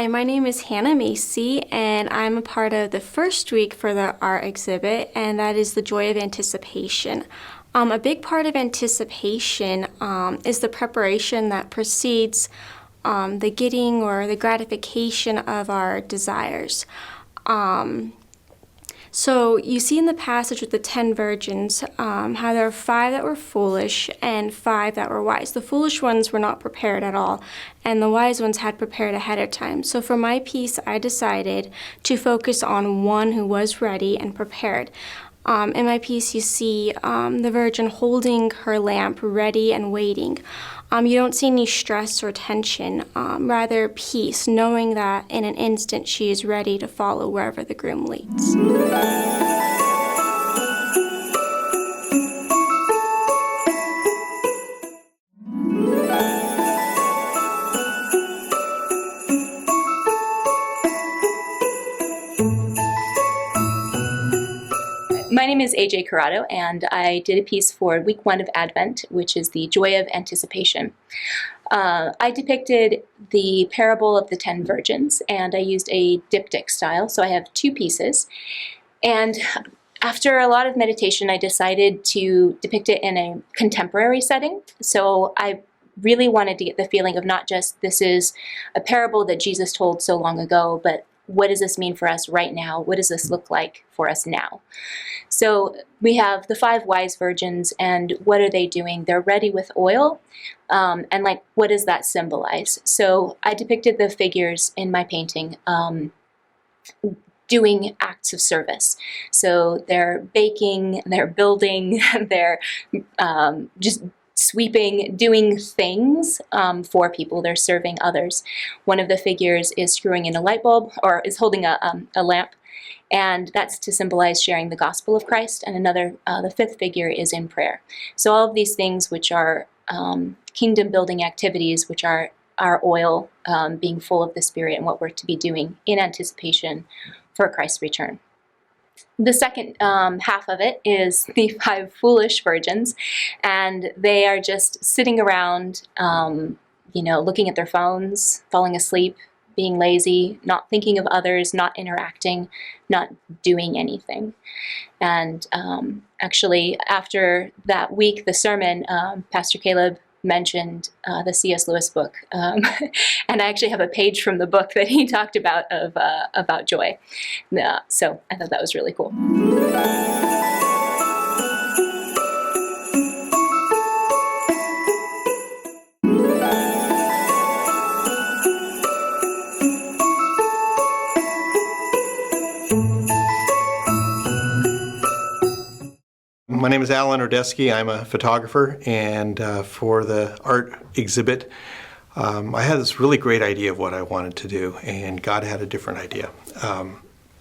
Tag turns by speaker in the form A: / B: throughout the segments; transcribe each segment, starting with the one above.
A: my name is Hannah Macey, and I'm a part of the first week for the art exhibit, and that is the joy of anticipation. A big part of anticipation is the preparation that precedes the getting or the gratification of our desires. So you see in the passage with the 10 virgins how there are 5 that were foolish and 5 that were wise. The foolish ones were not prepared at all, and the wise ones had prepared ahead of time. So for my piece, I decided to focus on one who was ready and prepared. In my piece, you see the virgin holding her lamp, ready and waiting. You don't see any stress or tension, rather peace, knowing that in an instant she is ready to follow wherever the groom leads.
B: My name is AJ Corrado, and I did a piece for week 1 of Advent, which is the joy of anticipation. I depicted the parable of the 10 virgins, and I used a diptych style, so I have 2 pieces. And after a lot of meditation, I decided to depict it in a contemporary setting. So I really wanted to get the feeling of not just this is a parable that Jesus told so long ago, but what does this mean for us right now? What does this look like for us now? So we have the 5 wise virgins, and what are they doing? They're ready with oil, and like, what does that symbolize? So I depicted the figures in my painting doing acts of service. So they're baking, they're building, they're just sweeping, doing things for people. They're serving others. One of the figures is screwing in a light bulb, or is holding a lamp, and that's to symbolize sharing the gospel of Christ. And another, the 5th figure, is in prayer. So all of these things, which are kingdom building activities, which are our oil, being full of the Spirit, and what we're to be doing in anticipation for Christ's return. The second half of it is the 5 foolish virgins, and they are just sitting around, looking at their phones, falling asleep, being lazy, not thinking of others, not interacting, not doing anything. And actually, after that week, the sermon, Pastor Caleb mentioned the C.S. Lewis book, and I actually have a page from the book that he talked about joy. So I thought that was really cool.
C: My name is Ordesky. I'm a photographer, and for the art exhibit, I had this really great idea of what I wanted to do, and God had a different idea.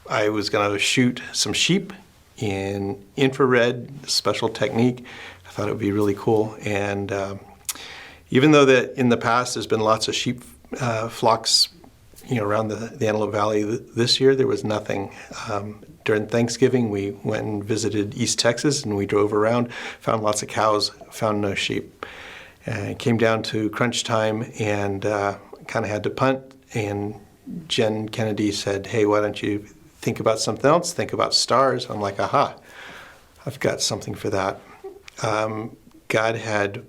C: I was going to shoot some sheep in infrared, special technique. I thought it would be really cool, and even though that in the past there's been lots of sheep flocks around the Antelope Valley, this year there was nothing. During Thanksgiving, we went and visited East Texas, and we drove around, found lots of cows, found no sheep. And it came down to crunch time, and kind of had to punt, and Jen Kennedy said, hey, why don't you think about something else, think about stars. I'm like, aha, I've got something for that. God had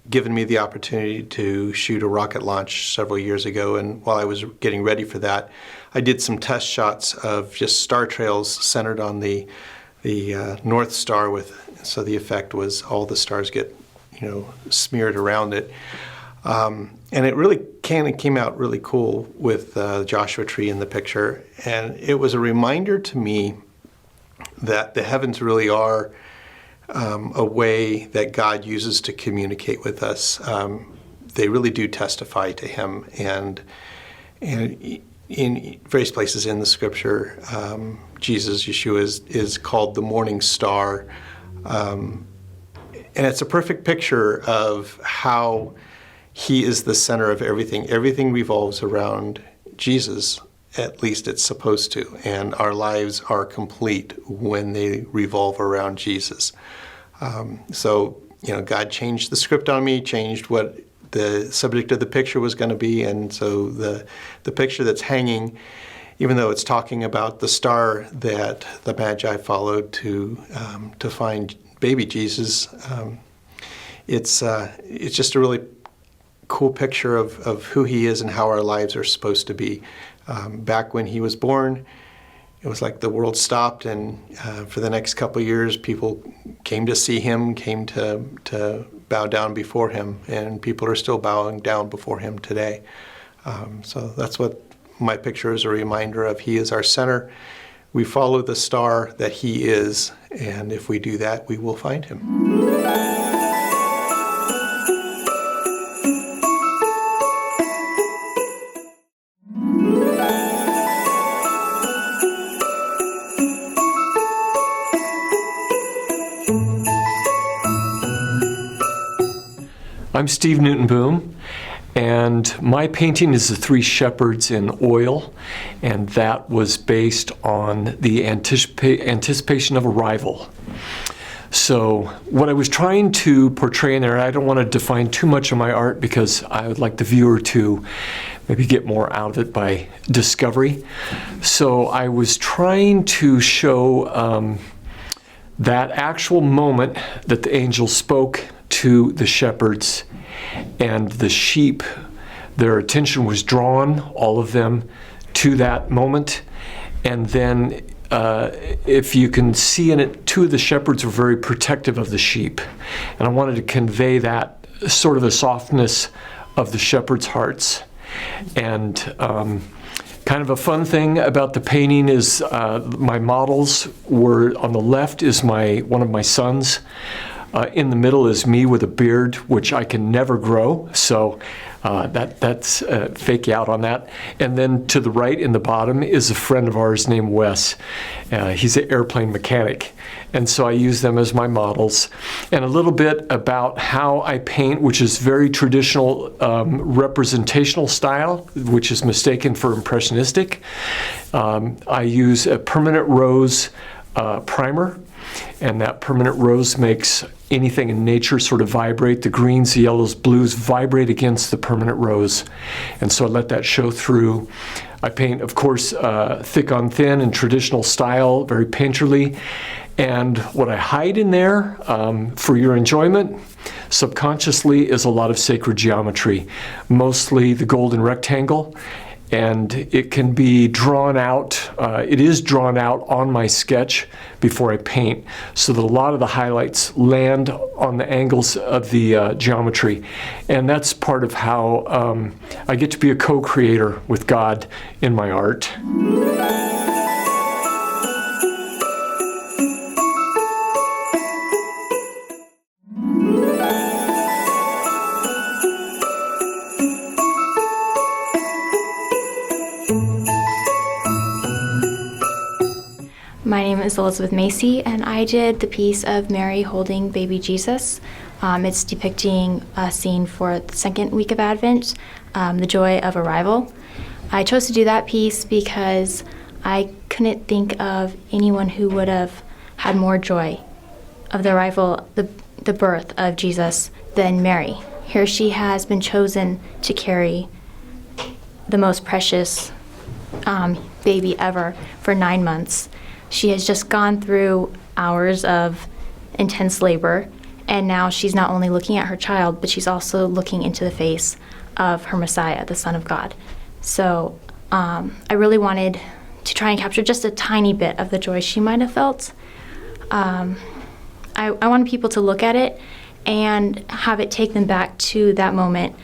C: given me the opportunity to shoot a rocket launch several years ago, and while I was getting ready for that, I did some test shots of just star trails centered on the North Star, so the effect was all the stars get smeared around it, and it really kind of came out really cool with the Joshua tree in the picture, and it was a reminder to me that the heavens really are a way that God uses to communicate with us. They really do testify to Him, and in various places in the Scripture, Yeshua is called the morning star, and it's a perfect picture of how He is the center of everything. Everything revolves around Jesus. At least it's supposed to, and our lives are complete when they revolve around Jesus. So God changed the script on me, changed what the subject of the picture was going to be. And so the picture that's hanging, even though it's talking about the star that the Magi followed to find baby Jesus, it's just a really cool picture of who he is and how our lives are supposed to be. Back when he was born, it was like the world stopped, and for the next couple of years, people came to see him, came to bow down before him, and people are still bowing down before him today. So that's what my picture is a reminder of. He is our center. We follow the star that he is, and if we do that, we will find him.
D: I'm Steve Newton-Boom, and my painting is The Three Shepherds in oil, and that was based on the anticipation of arrival. So what I was trying to portray in there, I don't want to define too much of my art because I would like the viewer to maybe get more out of it by discovery. So I was trying to show that actual moment that the angel spoke to the shepherds, and the sheep, their attention was drawn, all of them, to that moment. And then if you can see in it, two of the shepherds were very protective of the sheep. And I wanted to convey that sort of the softness of the shepherds' hearts. And kind of a fun thing about the painting is my models were, on the left is one of my sons. In the middle is me with a beard, which I can never grow, so that's fake out on that. And then to the right in the bottom is a friend of ours named Wes. He's an airplane mechanic, and so I use them as my models. And a little bit about how I paint, which is very traditional representational style, which is mistaken for impressionistic. I use a permanent rose primer, and that permanent rose makes anything in nature sort of vibrate. The greens, the yellows, blues vibrate against the permanent rose. And so I let that show through. I paint, of course, thick on thin in traditional style, very painterly. And what I hide in there for your enjoyment subconsciously is a lot of sacred geometry, mostly the golden rectangle. And it can be drawn out, it is drawn out on my sketch before I paint, so that a lot of the highlights land on the angles of the geometry. And that's part of how I get to be a co-creator with God in my art.
E: My name is Elizabeth Macey, and I did the piece of Mary holding baby Jesus. It's depicting a scene for the second week of Advent, the joy of arrival. I chose to do that piece because I couldn't think of anyone who would have had more joy of the arrival, the birth of Jesus than Mary. Here she has been chosen to carry the most precious baby ever for 9 months. She has just gone through hours of intense labor, and now she's not only looking at her child, but she's also looking into the face of her Messiah, the Son of God. So I really wanted to try and capture just a tiny bit of the joy she might have felt. I wanted people to look at it and have it take them back to that moment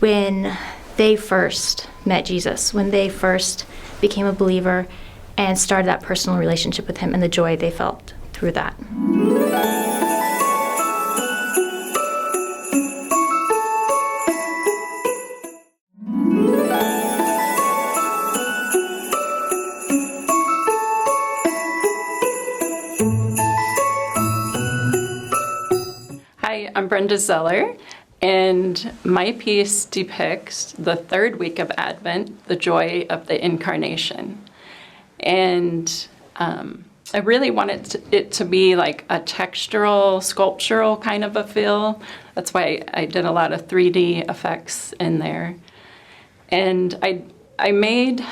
E: when they first met Jesus, when they first became a believer and started that personal relationship with him, and the joy they felt through that.
F: Hi, I'm Brenda Zeller, and my piece depicts the third week of Advent, the joy of the Incarnation. And I really wanted it to be like a textural, sculptural kind of a feel. That's why I did a lot of 3D effects in there. And I made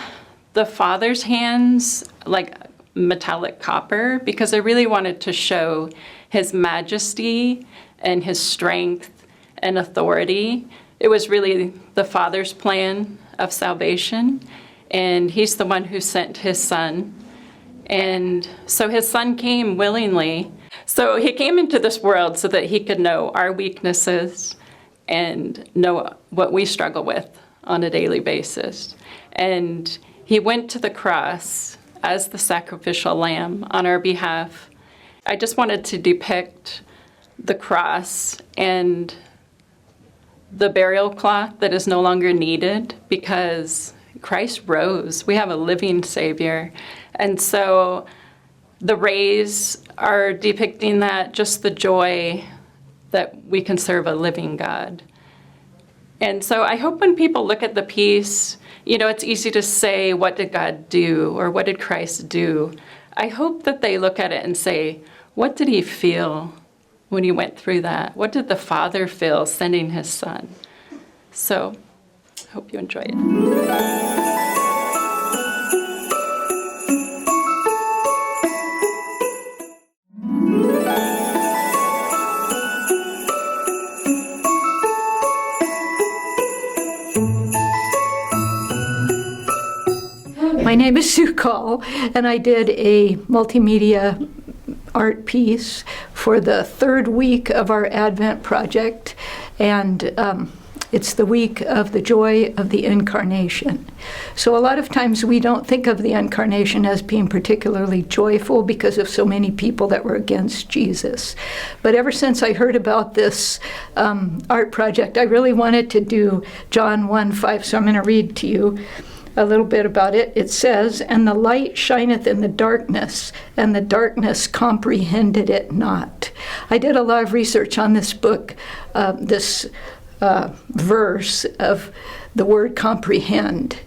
F: the Father's hands like metallic copper because I really wanted to show his majesty and his strength and authority. It was really the Father's plan of salvation, and he's the one who sent his Son. And so his Son came willingly. So he came into this world so that he could know our weaknesses and know what we struggle with on a daily basis. And he went to the cross as the sacrificial lamb on our behalf. I just wanted to depict the cross and the burial cloth that is no longer needed because Christ rose. We have a living Savior. And so the rays are depicting that, just the joy that we can serve a living God. And so I hope when people look at the piece, you know, it's easy to say, what did God do? Or what did Christ do? I hope that they look at it and say, what did he feel when he went through that? What did the Father feel sending his Son? So I hope you enjoy it.
G: My name is Sue Call, and I did a multimedia art piece for the third week of our Advent project, and it's the week of the joy of the Incarnation. So a lot of times we don't think of the Incarnation as being particularly joyful because of so many people that were against Jesus. But ever since I heard about this art project, I really wanted to do John 1:5, so I'm going to read to you a little bit about it. It says, "And the light shineth in the darkness, and the darkness comprehended it not." I did a lot of research on this book, this verse of the word comprehend,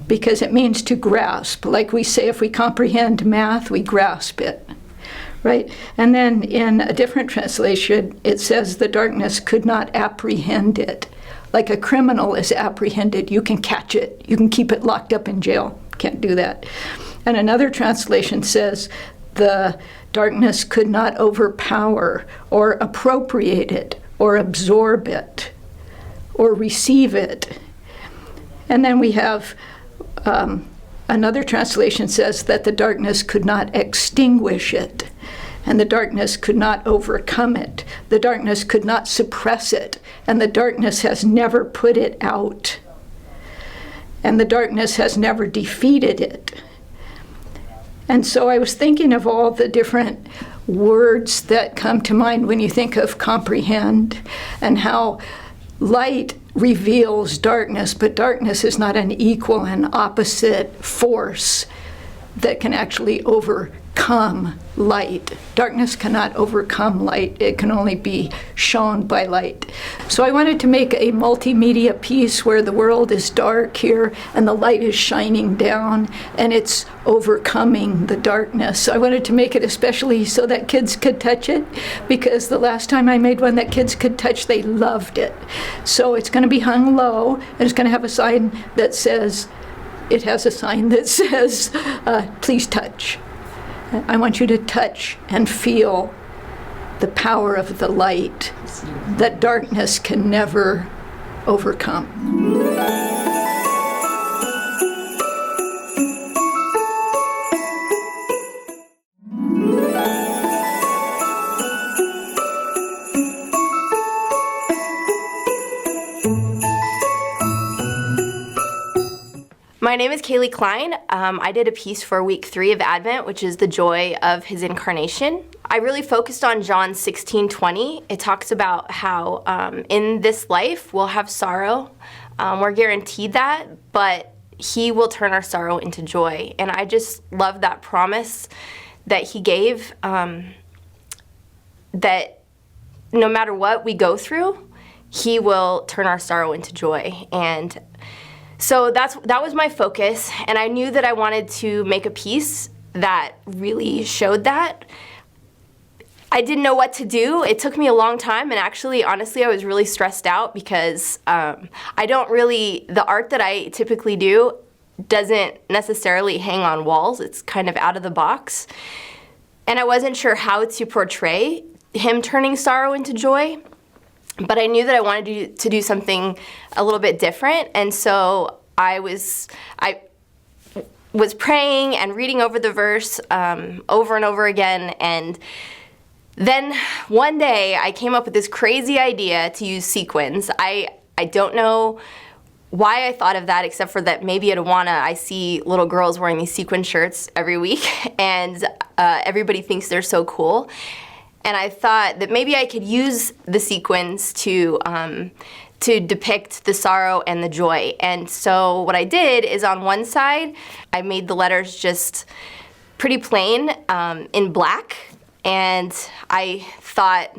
G: because it means to grasp. Like we say, if we comprehend math, we grasp it, right? And then in a different translation, it says the darkness could not apprehend it. Like a criminal is apprehended, you can catch it. You can keep it locked up in jail. Can't do that. And another translation says the darkness could not overpower or appropriate it or absorb it or receive it. And then we have another translation says that the darkness could not extinguish it. And the darkness could not overcome it. The darkness could not suppress it. And the darkness has never put it out. And the darkness has never defeated it. And so I was thinking of all the different words that come to mind when you think of comprehend, and how light reveals darkness, but darkness is not an equal and opposite force that can actually overcome light. Darkness cannot overcome light. It can only be shown by light. So I wanted to make a multimedia piece where the world is dark here and the light is shining down and it's overcoming the darkness. So I wanted to make it especially so that kids could touch it, because the last time I made one that kids could touch, they loved it. So it's going to be hung low, and it's going to have a sign that says, it has a sign that says, please touch. I want you to touch and feel the power of the light that darkness can never overcome.
H: My name is Kaylee Klein. I did a piece for week 3 of Advent, which is the joy of his incarnation. I really focused on John 16:20. It talks about how in this life we'll have sorrow. We're guaranteed that, but he will turn our sorrow into joy. And I just love that promise that he gave, that no matter what we go through, he will turn our sorrow into joy. And so that was my focus, and I knew that I wanted to make a piece that really showed that. I didn't know what to do. It took me a long time, and actually, honestly, I was really stressed out because the art that I typically do doesn't necessarily hang on walls. It's kind of out of the box. And I wasn't sure how to portray him turning sorrow into joy, but I knew that I wanted to do something a little bit different, and so I was praying and reading over the verse over and over again, and then one day I came up with this crazy idea to use sequins. I don't know why I thought of that, except for that maybe at Awana I see little girls wearing these sequin shirts every week, and everybody thinks they're so cool. And I thought that maybe I could use the sequins to depict the sorrow and the joy. And so what I did is on one side, I made the letters just pretty plain in black. And I thought,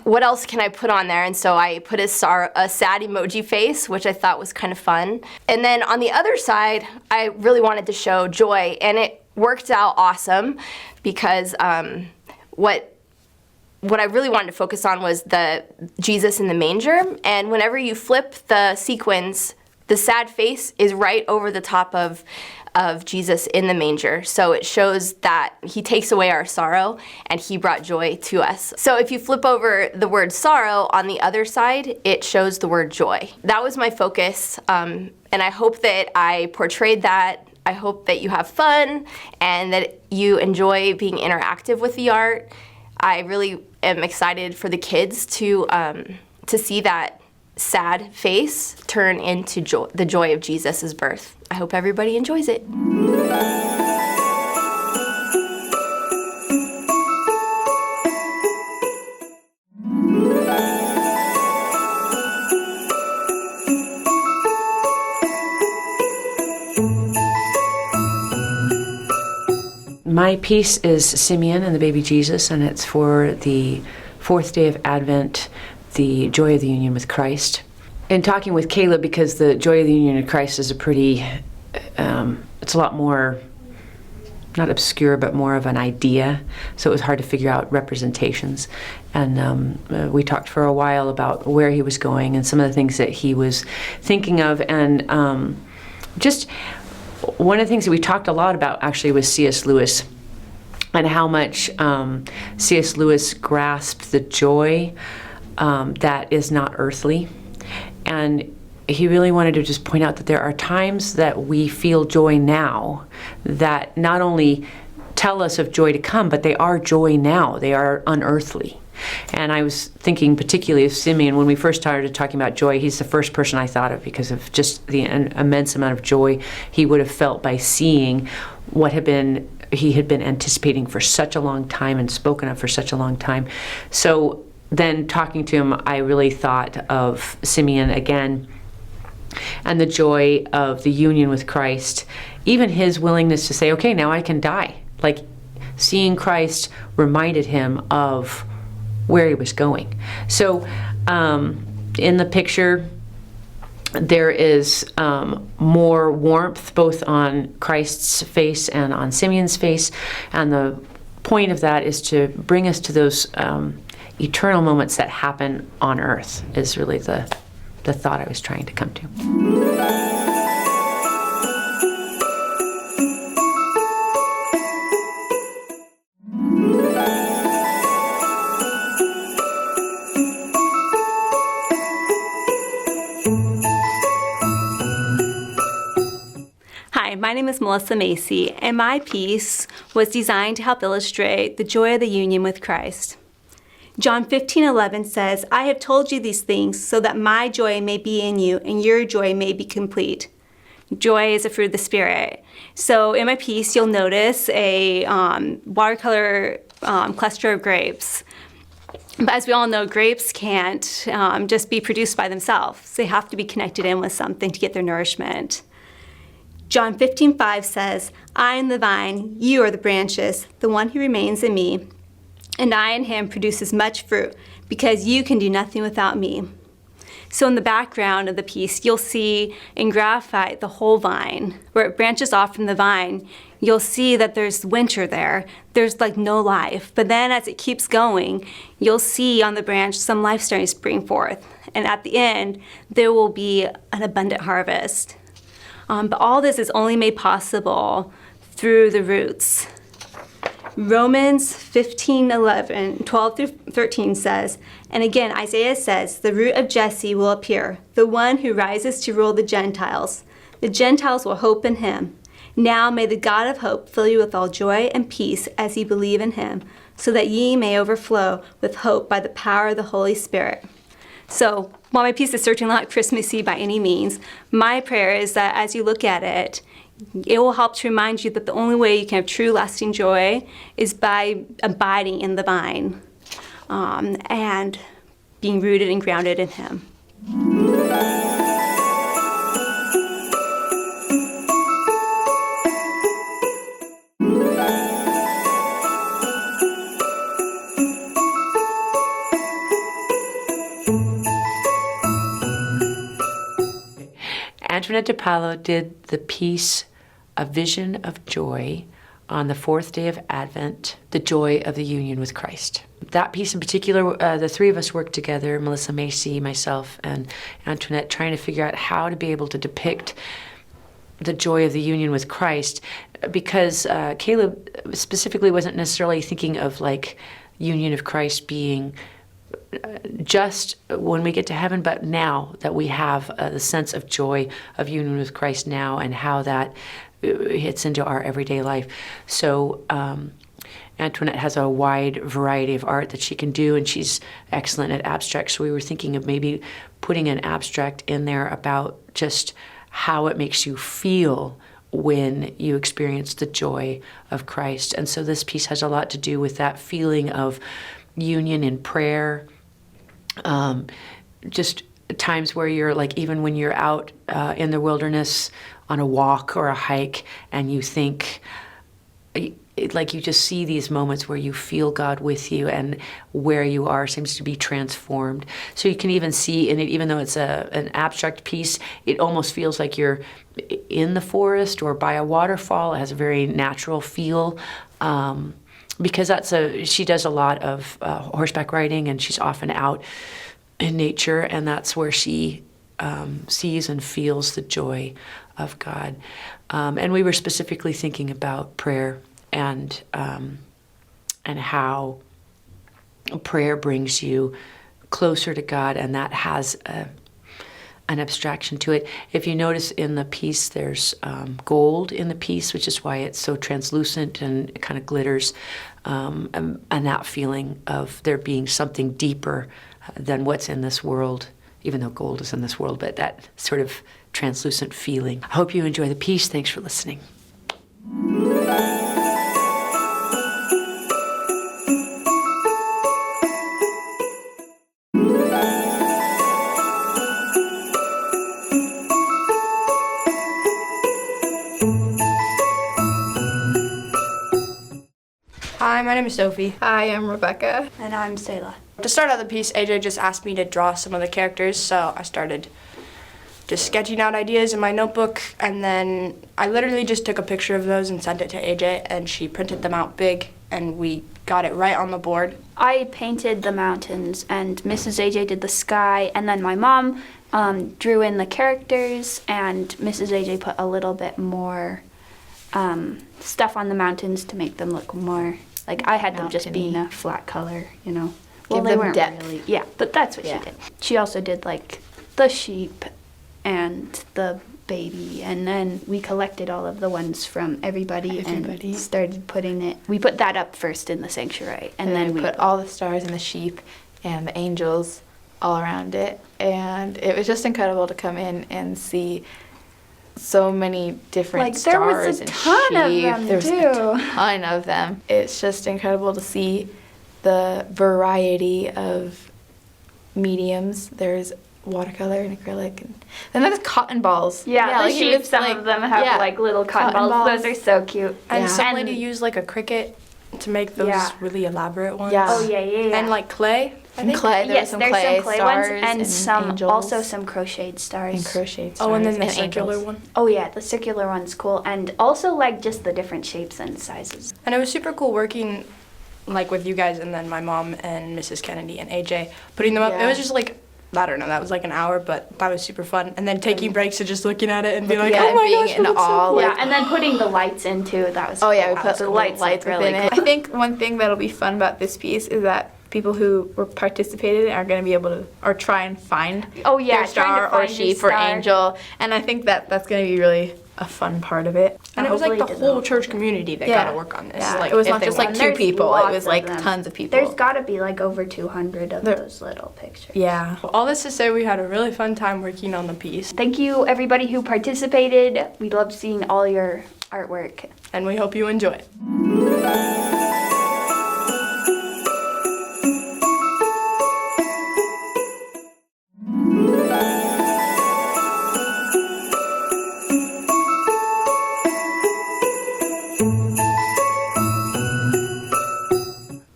H: what else can I put on there? And so I put a sad emoji face, which I thought was kind of fun. And then on the other side, I really wanted to show joy. And it worked out awesome because what I really wanted to focus on was the Jesus in the manger. And whenever you flip the sequins, the sad face is right over the top of Jesus in the manger. So it shows that he takes away our sorrow and he brought joy to us. So if you flip over the word sorrow, on the other side, it shows the word joy. That was my focus, and I hope that I portrayed that. I hope that you have fun and that you enjoy being interactive with the art. I really am excited for the kids to see that sad face turn into the joy of Jesus' birth. I hope everybody enjoys it.
I: My piece is Simeon and the baby Jesus, and it's for the fourth day of Advent, the joy of the union with Christ. In talking with Caleb, because the joy of the union with Christ is it's a lot more, not obscure, but more of an idea, so it was hard to figure out representations. And we talked for a while about where he was going and some of the things that he was thinking of, and just one of the things that we talked a lot about actually was C.S. Lewis, and how much C.S. Lewis grasped the joy that is not earthly. And he really wanted to just point out that there are times that we feel joy now that not only tell us of joy to come, but they are joy now. They are unearthly. And I was thinking particularly of Simeon. When we first started talking about joy, he's the first person I thought of because of just the immense amount of joy he would have felt by seeing what he had been anticipating for such a long time and spoken of for such a long time. So then talking to him, I really thought of Simeon again and the joy of the union with Christ, even his willingness to say, okay, now I can die. Like, seeing Christ reminded him of where he was going. So in the picture, there is more warmth both on Christ's face and on Simeon's face, and the point of that is to bring us to those eternal moments that happen on earth, is really the thought I was trying to come to.
J: Hi, my name is Melissa Macey, and my piece was designed to help illustrate the joy of the union with Christ. John 15:11 says, I have told you these things so that my joy may be in you and your joy may be complete. Joy is a fruit of the Spirit. So in my piece, you'll notice a watercolor cluster of grapes. But as we all know, grapes can't just be produced by themselves. They have to be connected in with something to get their nourishment. John 15:5 says, I am the vine, you are the branches, the one who remains in me, and I in him produces much fruit, because you can do nothing without me. So in the background of the piece, you'll see in graphite the whole vine. Where it branches off from the vine, you'll see that there's winter there. There's like no life. But then as it keeps going, you'll see on the branch some life starting to spring forth. And at the end, there will be an abundant harvest. But all this is only made possible through the roots. Romans 15:11, 12 through 13 says, and again Isaiah says, the root of Jesse will appear, the one who rises to rule the Gentiles. The Gentiles will hope in him. Now may the God of hope fill you with all joy and peace as ye believe in him, so that ye may overflow with hope by the power of the Holy Spirit. So while my piece is certainly not Christmassy by any means, my prayer is that as you look at it, it will help to remind you that the only way you can have true lasting joy is by abiding in the vine and being rooted and grounded in him.
I: Antoinette Apollo did the piece A Vision of Joy on the 4th day of Advent, the joy of the union with Christ. That piece in particular, the three of us worked together, Melissa, Macey, myself, and Antoinette, trying to figure out how to be able to depict the joy of the union with Christ, because Caleb specifically wasn't necessarily thinking of like union of Christ being just when we get to heaven, but now that we have the sense of joy of union with Christ now and how that hits into our everyday life. So Antoinette has a wide variety of art that she can do, and she's excellent at abstract. So we were thinking of maybe putting an abstract in there about just how it makes you feel when you experience the joy of Christ. And so this piece has a lot to do with that feeling of union in prayer, just times where you're like, even when you're out in the wilderness on a walk or a hike, and you think, like you just see these moments where you feel God with you, and where you are seems to be transformed. So you can even see in it, even though it's an abstract piece, it almost feels like you're in the forest or by a waterfall. It has a very natural feel. Because she does a lot of horseback riding, and she's often out in nature, and that's where she sees and feels the joy of God. And we were specifically thinking about prayer and how prayer brings you closer to God, and that has an abstraction to it. If you notice in the piece, there's gold in the piece, which is why it's so translucent and it kind of glitters, and that feeling of there being something deeper than what's in this world, even though gold is in this world, but that sort of translucent feeling. I hope you enjoy the piece. Thanks for listening.
K: Hi, my name is Sophie.
L: Hi, I'm Rebecca.
J: And I'm Selah.
K: To start out the piece, AJ just asked me to draw some of the characters, so I started just sketching out ideas in my notebook, and then I literally just took a picture of those and sent it to AJ, and she printed them out big, and we got it right on the board.
M: I painted the mountains, and Mrs. AJ did the sky, and then my mom drew in the characters, and Mrs. AJ put a little bit more stuff on the mountains to make them look more like I had them just being a flat color, you know. Well,
L: Give
M: they
L: them
M: weren't
L: depth.
M: really. Yeah, but that's what she did. She also did like the sheep and the baby, and then we collected all of the ones from everybody. And started putting it. We put that up first in the sanctuary, and then we
L: put all the stars and the sheep and the angels all around it, and it was just incredible to come in and see so many different stars and sheep. There was a ton of them. It's just incredible to see the variety of mediums. There's watercolor and acrylic, and then there's cotton balls.
M: Yeah, the
L: like
M: sheep, some of them have like little cotton balls. Those are so cute.
K: And some lady used like a cricket to make those really elaborate ones.
M: Oh, yeah.
K: And like clay.
L: And clay. There
M: Yes,
L: was
M: there's some clay
L: stars
M: ones and some
L: angels.
M: also some crocheted stars.
L: And crocheted stars.
K: Oh, and then the
L: and
K: circular
L: angels.
K: one.
M: Oh yeah, the circular one's cool, and also like just the different shapes and sizes.
K: And it was super cool working like with you guys and then my mom and Mrs. Kennedy and AJ putting them up. It
L: Yeah.
K: was just like, I don't know, that was like an hour, but that was super fun. And then taking breaks and just looking at it and being like,
L: Yeah,
K: oh my
L: being
K: gosh,
L: in
K: that looks so
L: awe,
K: cool.
L: like-
M: Yeah, and then putting the lights in too. That was
L: Oh yeah, we
M: cool.
L: put
M: the
L: the
M: lights
L: lights
M: look
L: within
M: really
L: it.
M: cool.
L: I think one thing that'll be fun about this piece is that people who were participated are going to be able to, or try and find
M: Oh yeah,
L: their star
M: trying to
L: or
M: find his
L: sheep or
M: star.
L: angel, and I think that that's going to be really a fun part of it.
K: And it was like the
M: Hopefully it
K: whole
M: doesn't.
K: church community that got to work on this.
L: Yeah,
K: Like,
L: it was
K: if
L: not
K: they
L: just like
K: wanted.
L: two
M: There's
L: people; it
M: lots
L: was
M: of
L: like
M: them.
L: tons of people.
M: There's got to be like over 200 of those little pictures.
L: Yeah.
K: All this to say, we had a really fun time working on the piece.
M: Thank you everybody who participated. We loved seeing all your artwork.
K: And we hope you enjoy it.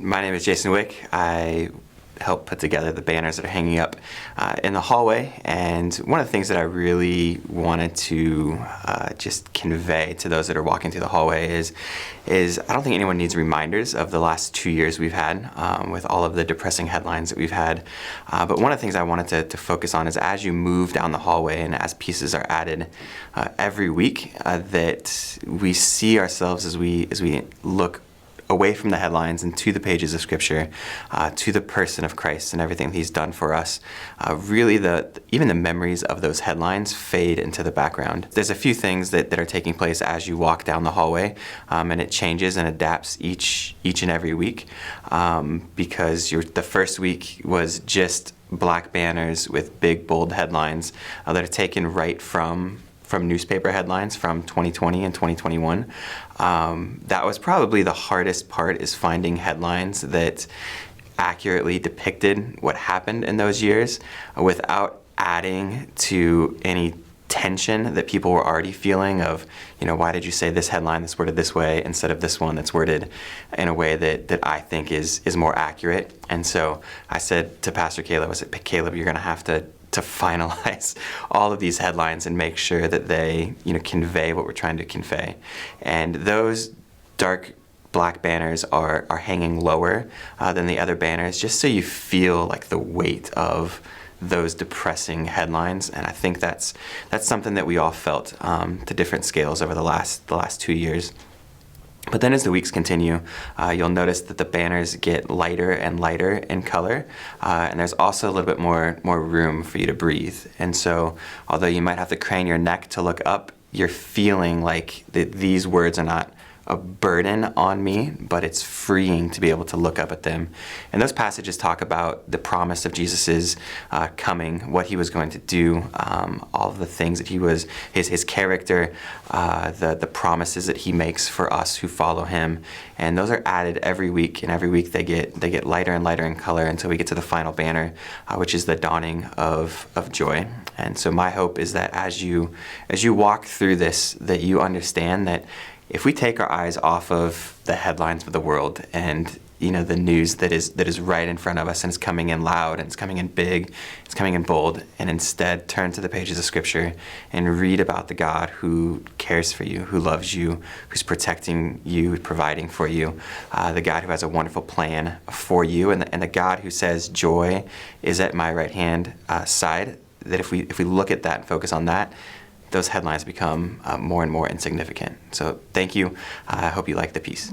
N: My name is Jason Wick. I help put together the banners that are hanging up in the hallway. And one of the things that I really wanted to just convey to those that are walking through the hallway is I don't think anyone needs reminders of the last 2 years we've had with all of the depressing headlines that we've had. But one of the things I wanted to focus on is as you move down the hallway and as pieces are added every week, that we see ourselves as we look away from the headlines and to the pages of Scripture, to the person of Christ and everything He's done for us. Really, even the memories of those headlines fade into the background. There's a few things that are taking place as you walk down the hallway, and it changes and adapts each and every week, because the first week was just black banners with big, bold headlines that are taken right from newspaper headlines from 2020 and 2021. That was probably the hardest part, is finding headlines that accurately depicted what happened in those years without adding to any tension that people were already feeling of, why did you say this headline that's worded this way instead of this one that's worded in a way that I think is more accurate. And so I said to Pastor Caleb, Caleb, you're going to have to finalize all of these headlines and make sure that they, convey what we're trying to convey. And those dark black banners are hanging lower than the other banners, just so you feel like the weight of those depressing headlines. And I think that's something that we all felt to different scales over the last 2 years. But then as the weeks continue, you'll notice that the banners get lighter and lighter in color, and there's also a little bit more room for you to breathe. And so although you might have to crane your neck to look up, you're feeling like these words are not a burden on me, but it's freeing to be able to look up at them. And those passages talk about the promise of Jesus's coming, what He was going to do, all of the things that He was, His character, the promises that He makes for us who follow Him. And those are added every week, and every week they get lighter and lighter in color until we get to the final banner, which is the dawning of joy. And so my hope is that as you walk through this, that you understand that if we take our eyes off of the headlines of the world and the news that is right in front of us and is coming in loud and it's coming in big, it's coming in bold, and instead turn to the pages of Scripture and read about the God who cares for you, who loves you, who's protecting you, providing for you, the God who has a wonderful plan for you, and the God who says joy is at my right hand side, that if we look at that and focus on that, those headlines become more and more insignificant. So thank you. I hope you like the piece.